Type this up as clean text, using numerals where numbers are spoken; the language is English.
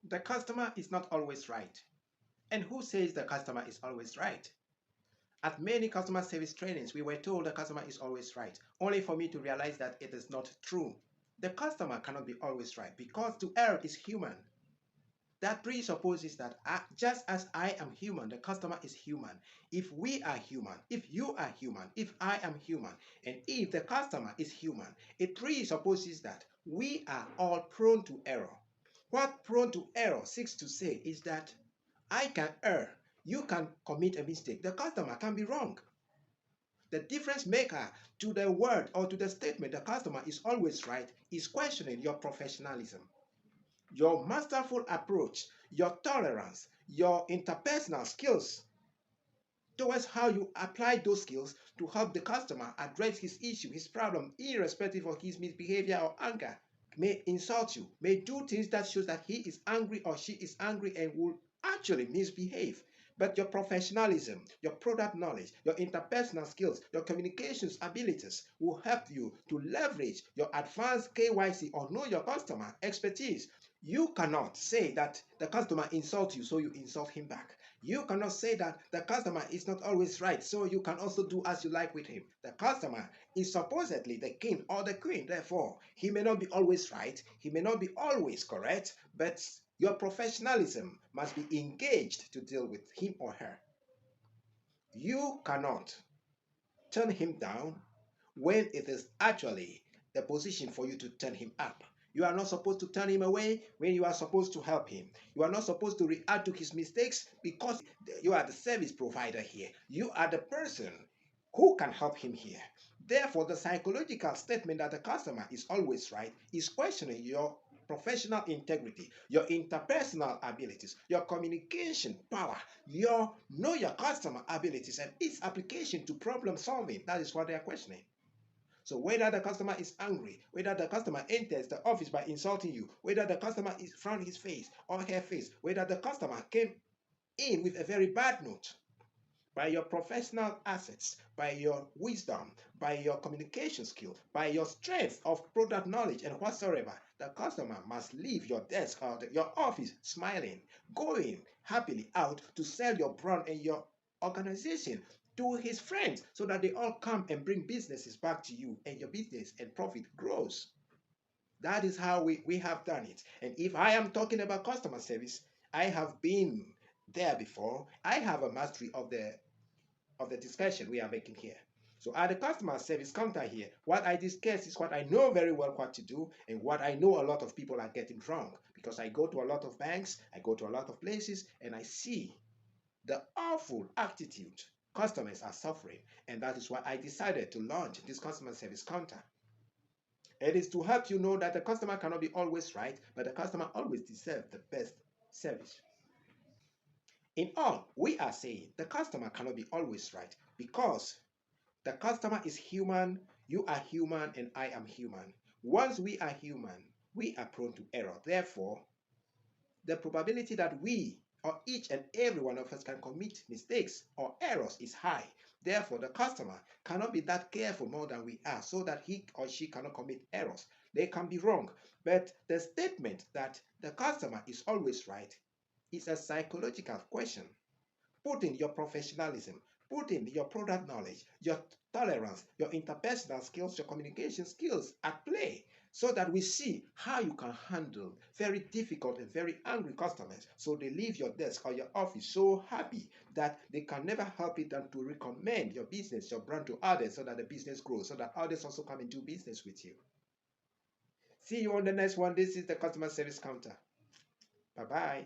The customer is not always right. And who says the customer is always right? At many customer service trainings, we were told the customer is always right, only for me to realize that it is not true. The customer cannot be always right because to err is human. That presupposes that just as I am human, the customer is human. If we are human, if you are human, if I am human, and if the customer is human, it presupposes that we are all prone to error. What prone to error seeks to say is that I can err, you can commit a mistake, the customer can be wrong. The difference maker to the word or to the statement the customer is always right is questioning your professionalism, your masterful approach, your tolerance, your interpersonal skills towards how you apply those skills to help the customer address his issue, his problem, irrespective of his misbehavior or anger. May insult you, may do things that shows that he is angry or she is angry and will actually misbehave. But your professionalism, your product knowledge, your interpersonal skills, your communications abilities will help you to leverage your advanced KYC or know your customer expertise. You cannot say that the customer insults you, so you insult him back. You cannot say that the customer is not always right, so you can also do as you like with him. The customer is supposedly the king or the queen, therefore, he may not be always right, he may not be always correct, but your professionalism must be engaged to deal with him or her. You cannot turn him down when it is actually the position for you to turn him up. You are not supposed to turn him away when you are supposed to help him. You are not supposed to react to his mistakes because you are the service provider here. You are the person who can help him here. Therefore, the psychological statement that the customer is always right is questioning your professional integrity, your interpersonal abilities, your communication power, your know your customer abilities and its application to problem solving. That is what they are questioning. So whether the customer is angry, whether the customer enters the office by insulting you, whether the customer is frowning his face or her face, whether the customer came in with a very bad note, by your professional assets, by your wisdom, by your communication skill, by your strength of product knowledge and whatsoever, the customer must leave your desk or your office smiling, going happily out to sell your brand and your organization to his friends so that they all come and bring businesses back to you and your business and profit grows. That is how we have done it. And if I am talking about customer service, I have been there before. I have a mastery of the discussion we are making here. So at the customer service counter here, what I discuss is what I know very well what to do and what I know a lot of people are getting wrong because I go to a lot of banks, I go to a lot of places, and I see the awful attitude customers are suffering. And that is why I decided to launch this customer service counter. It is to help you know that the customer cannot be always right, but the customer always deserves the best service. In all, we are saying the customer cannot be always right because the customer is human, you are human, and I am human. Once we are human, we are prone to error. Therefore, the probability that we or each and every one of us can commit mistakes or errors is high. Therefore, the customer cannot be that careful more than we are so that he or she cannot commit errors. They can be wrong. But the statement that the customer is always right is a psychological question. Put in your professionalism, put in your product knowledge, your tolerance, your interpersonal skills, your communication skills at play so that we see how you can handle very difficult and very angry customers so they leave your desk or your office so happy that they can never help it than to recommend your business, your brand to others so that the business grows, so that others also come and do business with you. See you on the next one. This is the customer service counter. Bye-bye.